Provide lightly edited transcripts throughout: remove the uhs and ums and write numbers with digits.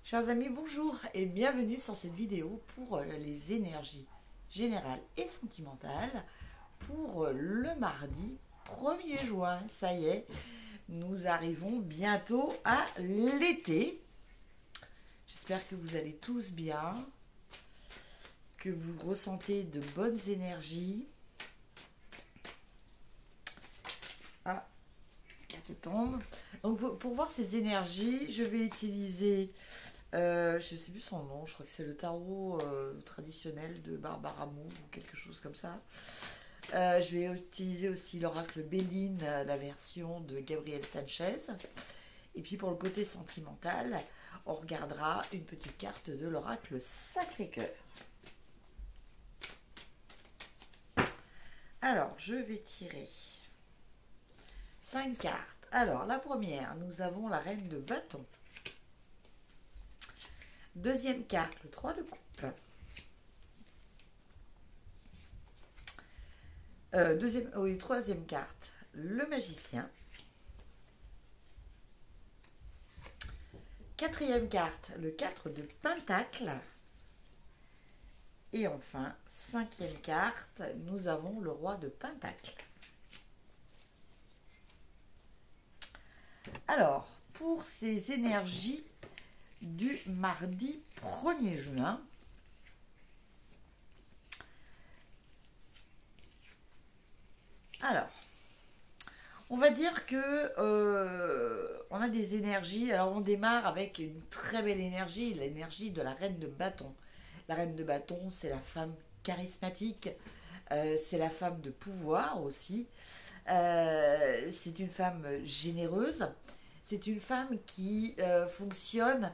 Chers amis, bonjour et bienvenue sur cette vidéo pour les énergies générales et sentimentales pour le mardi 1er juin. Ça y est, nous arrivons bientôt à l'été. J'espère que vous allez tous bien, que vous ressentez de bonnes énergies. Ah, carte tombe. Donc pour voir ces énergies, je vais utiliser... je ne sais plus son nom, je crois que c'est le tarot traditionnel de Barbara Mou ou quelque chose comme ça. Je vais utiliser aussi l'oracle Béline, la version de Gabriel Sanchez. Et puis pour le côté sentimental, on regardera une petite carte de l'oracle Sacré-Cœur. Alors, je vais tirer 5 cartes. Alors, la première, nous avons la reine de bâton. Deuxième carte, le 3 de coupe. Troisième carte, le magicien. Quatrième carte, le 4 de pentacle. Et enfin, cinquième carte, nous avons le roi de pentacle. Alors, pour ces énergies du mardi 1er juin, alors, on va dire que on a des énergies. Alors, on démarre avec une très belle énergie, l'énergie de la reine de bâton. La reine de bâton, c'est la femme charismatique, c'est la femme de pouvoir aussi. C'est une femme généreuse, c'est une femme qui fonctionne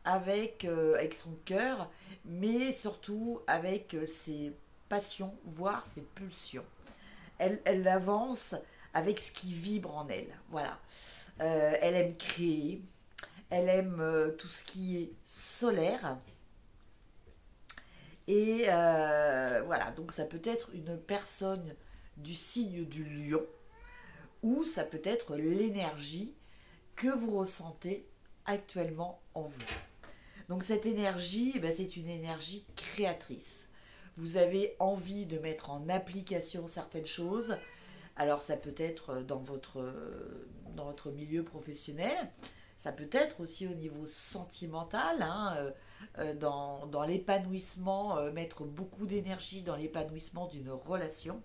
avec son cœur, mais surtout avec ses passions, voire ses pulsions. Elle avance avec ce qui vibre en elle. Voilà. Elle aime créer, elle aime tout ce qui est solaire. Et voilà, donc ça peut être une personne du signe du lion, ou ça peut être l'énergie que vous ressentez actuellement en vous. Donc cette énergie, c'est une énergie créatrice. Vous avez envie de mettre en application certaines choses. Alors ça peut être dans votre milieu professionnel, ça peut être aussi au niveau sentimental, dans l'épanouissement, mettre beaucoup d'énergie dans l'épanouissement d'une relation.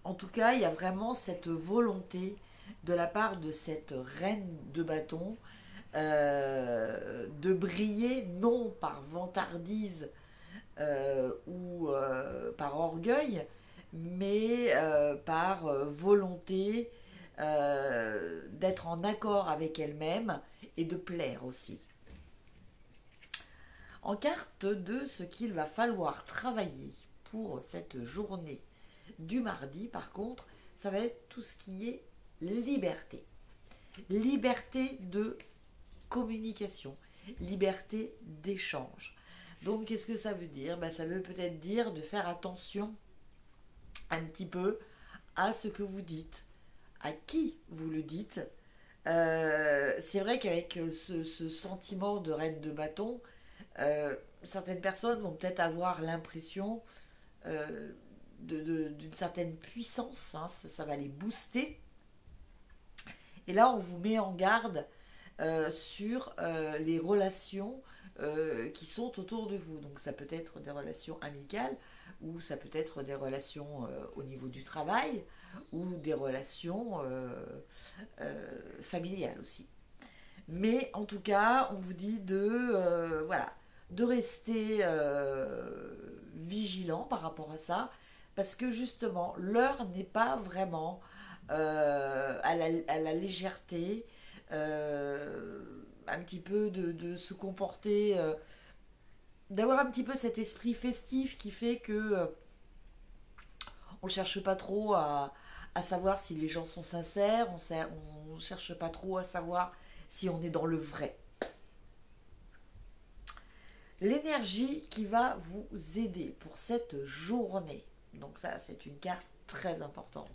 En tout cas, il y a vraiment cette volonté de la part de cette reine de bâton de briller, non par vantardise ou par orgueil, mais par volonté d'être en accord avec elle-même et de plaire aussi. En carte de ce qu'il va falloir travailler pour cette journée du mardi, par contre, ça va être tout ce qui est liberté. Liberté de communication, liberté d'échange. Donc, qu'est-ce que ça veut dire? Ça veut peut-être dire de faire attention un petit peu à ce que vous dites, à qui vous le dites. C'est vrai qu'avec ce sentiment de reine de bâton, certaines personnes vont peut-être avoir l'impression d'une certaine puissance, ça va les booster. Et là, on vous met en garde sur les relations qui sont autour de vous. Donc ça peut être des relations amicales, ou ça peut être des relations au niveau du travail, ou des relations familiales aussi. Mais en tout cas, on vous dit de rester vigilant par rapport à ça, parce que justement, l'heure n'est pas vraiment à la légèreté, un petit peu de se comporter, d'avoir un petit peu cet esprit festif qui fait que on ne cherche pas trop à savoir si les gens sont sincères, on ne cherche pas trop à savoir si on est dans le vrai. L'énergie qui va vous aider pour cette journée, donc ça c'est une carte très importante.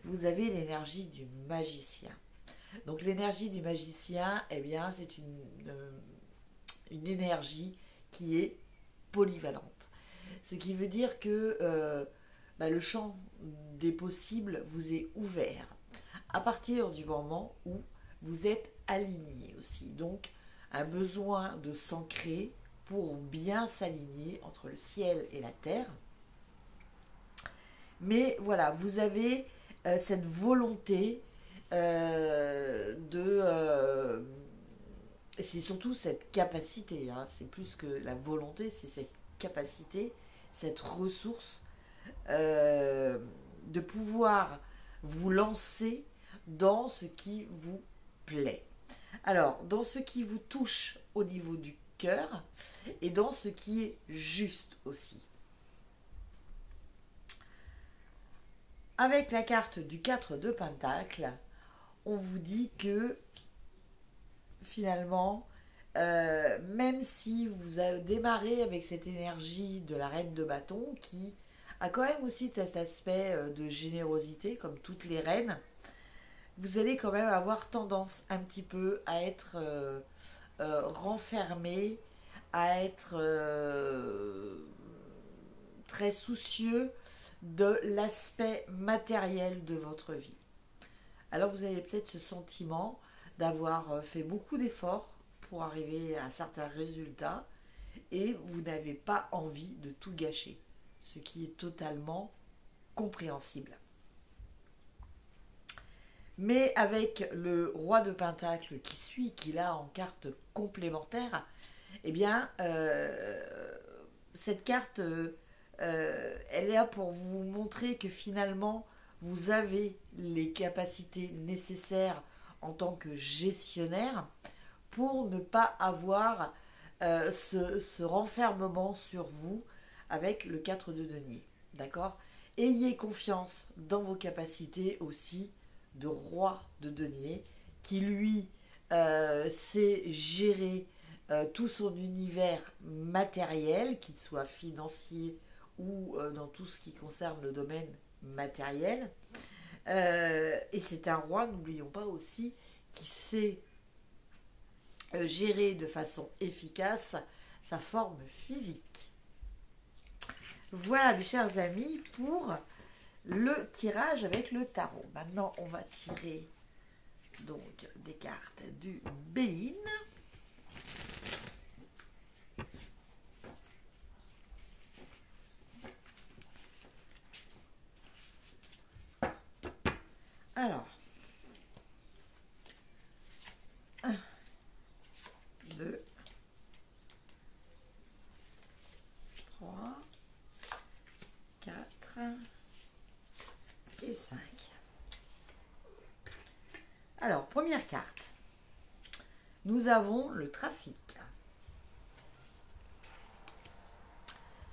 Vous avez l'énergie du magicien. Donc l'énergie du magicien, eh bien, c'est une énergie qui est polyvalente. Ce qui veut dire que le champ des possibles vous est ouvert à partir du moment où vous êtes aligné aussi. Donc, un besoin de s'ancrer pour bien s'aligner entre le ciel et la terre. Mais voilà, vous avez cette volonté c'est surtout cette capacité, hein, c'est plus que la volonté, c'est cette capacité, cette ressource de pouvoir vous lancer dans ce qui vous plaît. Alors, dans ce qui vous touche au niveau du cœur et dans ce qui est juste aussi. Avec la carte du 4 de Pentacle, on vous dit que finalement, même si vous avez démarré avec cette énergie de la reine de bâton qui a quand même aussi cet aspect de générosité comme toutes les reines, vous allez quand même avoir tendance un petit peu à être renfermé, à être très soucieux de l'aspect matériel de votre vie. Alors vous avez peut-être ce sentiment d'avoir fait beaucoup d'efforts pour arriver à certains résultats et vous n'avez pas envie de tout gâcher, ce qui est totalement compréhensible. Mais avec le roi de Pentacle qui suit, qu'il a en carte complémentaire, eh bien, cette carte, elle est là pour vous montrer que finalement, vous avez les capacités nécessaires en tant que gestionnaire pour ne pas avoir ce renfermement sur vous avec le 4 de denier. D'accord ? Ayez confiance dans vos capacités aussi de roi de denier qui lui sait gérer tout son univers matériel, qu'il soit financier ou dans tout ce qui concerne le domaine matériel. Et c'est un roi, n'oublions pas aussi, qui sait gérer de façon efficace sa forme physique. Voilà mes chers amis pour le tirage avec le tarot. Maintenant on va tirer donc des cartes du Béline. Alors, 1, 2, 3, 4 et 5. Alors, première carte. Nous avons le trafic.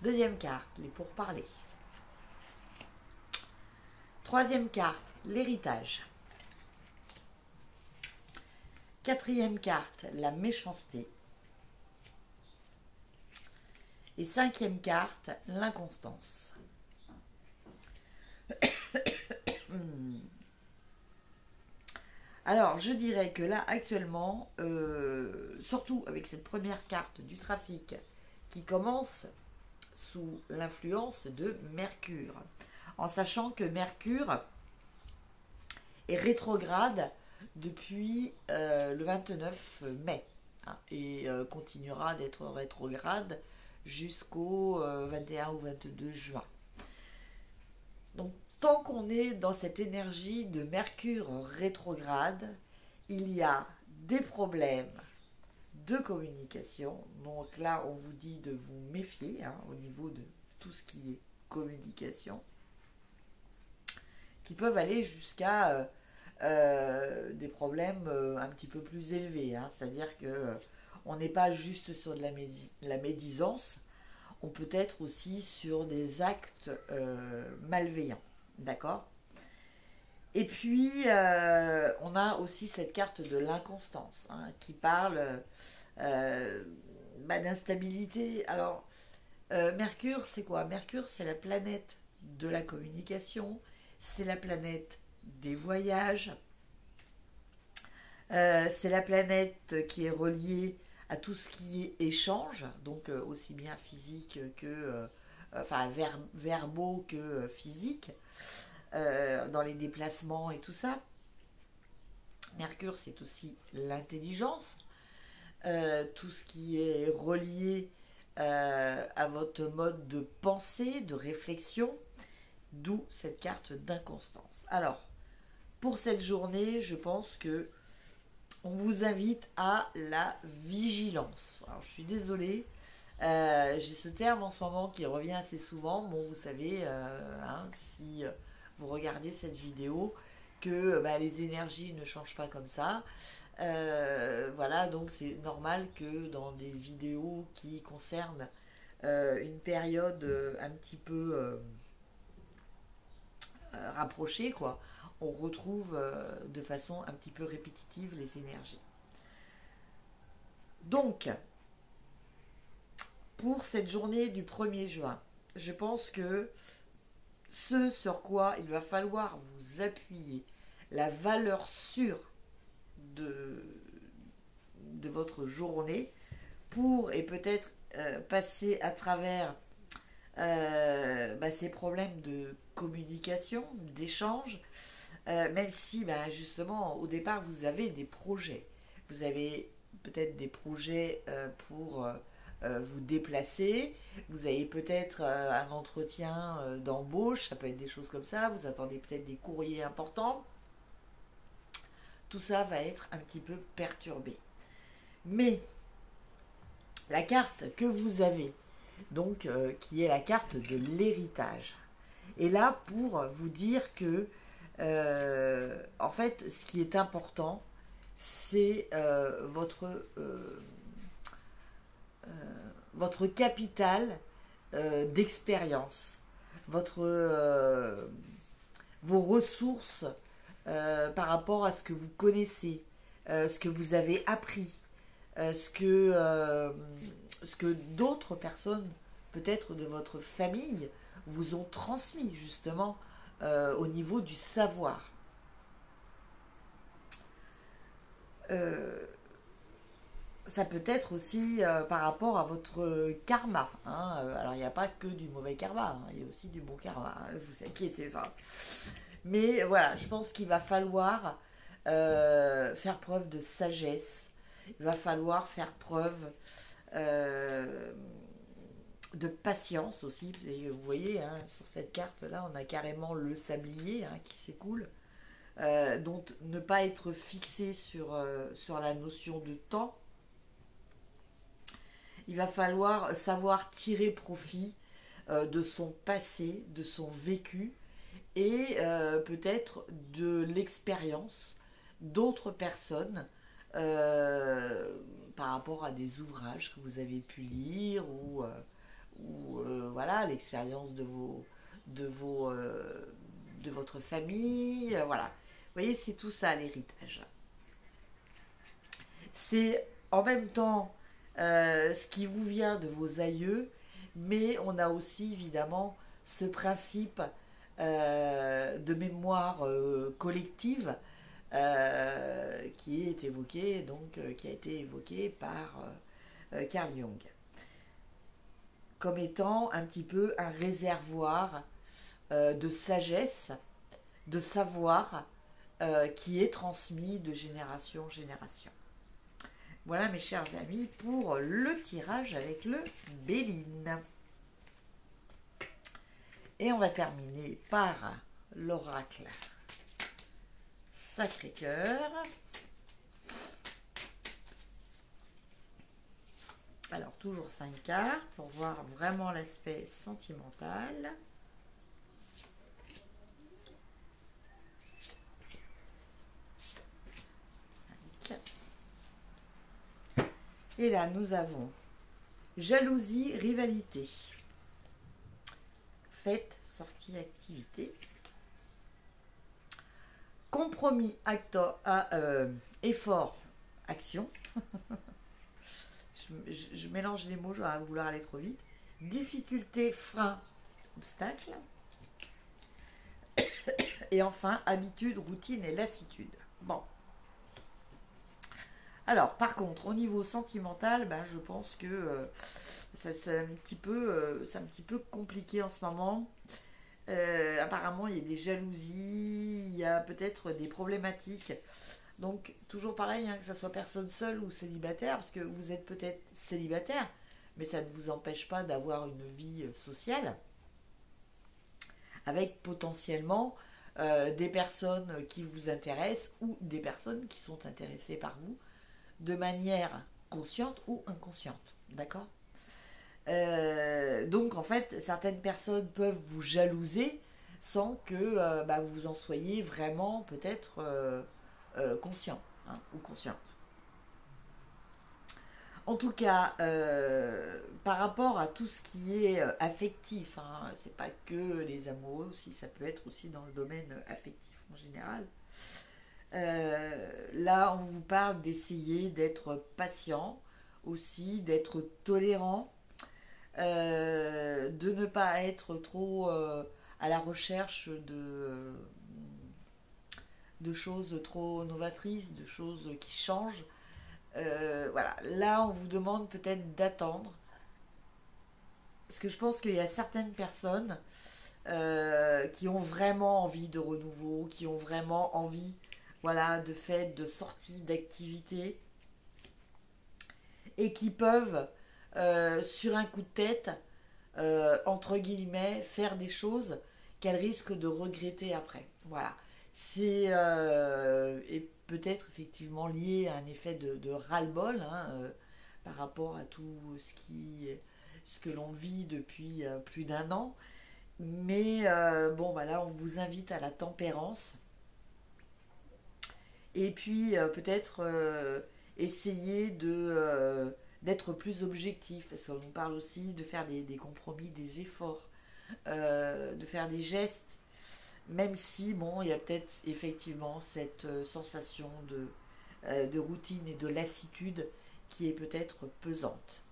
Deuxième carte, les pourparlers. Troisième carte, l'héritage. Quatrième carte, la méchanceté. Et cinquième carte, l'inconstance. Alors, je dirais que là, actuellement, surtout avec cette première carte du trafic qui commence sous l'influence de Mercure, en sachant que Mercure est rétrograde depuis le 29 mai hein, et continuera d'être rétrograde jusqu'au 21 ou 22 juin. Donc, tant qu'on est dans cette énergie de Mercure rétrograde, il y a des problèmes de communication. Donc là, on vous dit de vous méfier hein, au niveau de tout ce qui est communication, qui peuvent aller jusqu'à des problèmes un petit peu plus élevés. Hein. C'est-à-dire que on n'est pas juste sur de la médisance, on peut être aussi sur des actes malveillants. D'accord ? Et puis, on a aussi cette carte de l'inconstance hein, qui parle d'instabilité. Alors, Mercure, c'est quoi ? Mercure, c'est la planète de la communication, c'est la planète des voyages, C'est la planète qui est reliée à tout ce qui est échange, donc aussi bien physique que, enfin, verbaux que physique, dans les déplacements et tout ça. Mercure, c'est aussi l'intelligence, tout ce qui est relié à votre mode de pensée, de réflexion, d'où cette carte d'inconstance. Alors, pour cette journée, je pense que on vous invite à la vigilance. Alors, je suis désolée, j'ai ce terme en ce moment qui revient assez souvent. Bon, vous savez, hein, si vous regardez cette vidéo, que les énergies ne changent pas comme ça. Voilà, donc c'est normal que dans des vidéos qui concernent une période un petit peu rapprochée, quoi, on retrouve de façon un petit peu répétitive les énergies. Donc, pour cette journée du 1er juin, je pense que ce sur quoi il va falloir vous appuyer, la valeur sûre de votre journée, pour et peut-être passer à travers ces problèmes de communication, d'échange, même si justement au départ vous avez des projets, vous avez peut-être des projets pour vous déplacer, vous avez peut-être un entretien d'embauche, ça peut être des choses comme ça, vous attendez peut-être des courriers importants, tout ça va être un petit peu perturbé. Mais la carte que vous avez, donc qui est la carte de l'héritage, est là pour vous dire que en fait, ce qui est important, c'est votre capital d'expérience, vos ressources par rapport à ce que vous connaissez, ce que vous avez appris, ce que d'autres personnes, peut-être de votre famille, vous ont transmis justement au niveau du savoir. Ça peut être aussi par rapport à votre karma. Hein. Alors il n'y a pas que du mauvais karma, hein. Il y a aussi du bon karma, hein. Vous inquiétez pas. Mais voilà, je pense qu'il va falloir faire preuve de sagesse. Il va falloir faire preuve de patience aussi. Et vous voyez, hein, sur cette carte-là, on a carrément le sablier qui s'écoule. Donc ne pas être fixé sur la notion de temps. Il va falloir savoir tirer profit de son passé, de son vécu, et peut-être de l'expérience d'autres personnes par rapport à des ouvrages que vous avez pu lire ou voilà, l'expérience de votre famille, voilà. Vous voyez, c'est tout ça l'héritage. C'est en même temps ce qui vous vient de vos aïeux, mais on a aussi évidemment ce principe de mémoire collective qui est évoqué, donc qui a été évoqué par Carl Jung, comme étant un petit peu un réservoir de sagesse, de savoir qui est transmis de génération en génération. Voilà mes chers amis pour le tirage avec le Béline. Et on va terminer par l'oracle Sacré-Cœur. Alors toujours 5 cartes pour voir vraiment l'aspect sentimental. Et là, nous avons jalousie, rivalité, fête, sortie, activité, compromis, effort, action. je mélange les mots, je vais vouloir aller trop vite. Difficulté, frein, obstacle. Et enfin, habitude, routine et lassitude. Bon. Alors, par contre, au niveau sentimental, ben, je pense que c'est un petit peu compliqué en ce moment. Apparemment, il y a des jalousies, il y a peut-être des problématiques. Donc, toujours pareil, hein, que ça soit personne seule ou célibataire, parce que vous êtes peut-être célibataire, mais ça ne vous empêche pas d'avoir une vie sociale avec potentiellement des personnes qui vous intéressent ou des personnes qui sont intéressées par vous de manière consciente ou inconsciente. D'accord. Donc en fait, certaines personnes peuvent vous jalouser sans que bah, vous en soyez vraiment peut-être conscient, hein, ou consciente. En tout cas, par rapport à tout ce qui est affectif, hein, c'est pas que les amoureux aussi, ça peut être aussi dans le domaine affectif en général. Là, on vous parle d'essayer d'être patient, aussi d'être tolérant, de ne pas être trop à la recherche de choses trop novatrices, de choses qui changent. Voilà, là on vous demande peut-être d'attendre, parce que je pense qu'il y a certaines personnes qui ont vraiment envie de renouveau, qui ont vraiment envie, voilà, de fêtes, de sorties, d'activités, et qui peuvent, sur un coup de tête, entre guillemets, faire des choses qu'elles risquent de regretter après. Voilà. C'est et peut-être effectivement lié à un effet de ras-le-bol, hein, par rapport à tout ce que l'on vit depuis plus d'un an. Mais bon, bah là, on vous invite à la tempérance. Et puis peut-être essayer d'être plus objectif. Parce qu'on nous parle aussi de faire des compromis, des efforts, de faire des gestes. Même si, bon, il y a peut-être effectivement cette sensation de routine et de lassitude qui est peut-être pesante.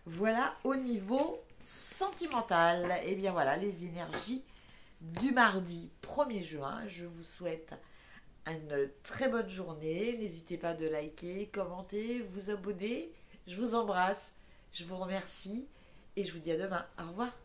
Voilà au niveau sentimental. Et bien voilà les énergies du mardi 1er juin. Je vous souhaite une très bonne journée. N'hésitez pas de liker, commenter, vous abonner. Je vous embrasse. Je vous remercie et je vous dis à demain. Au revoir.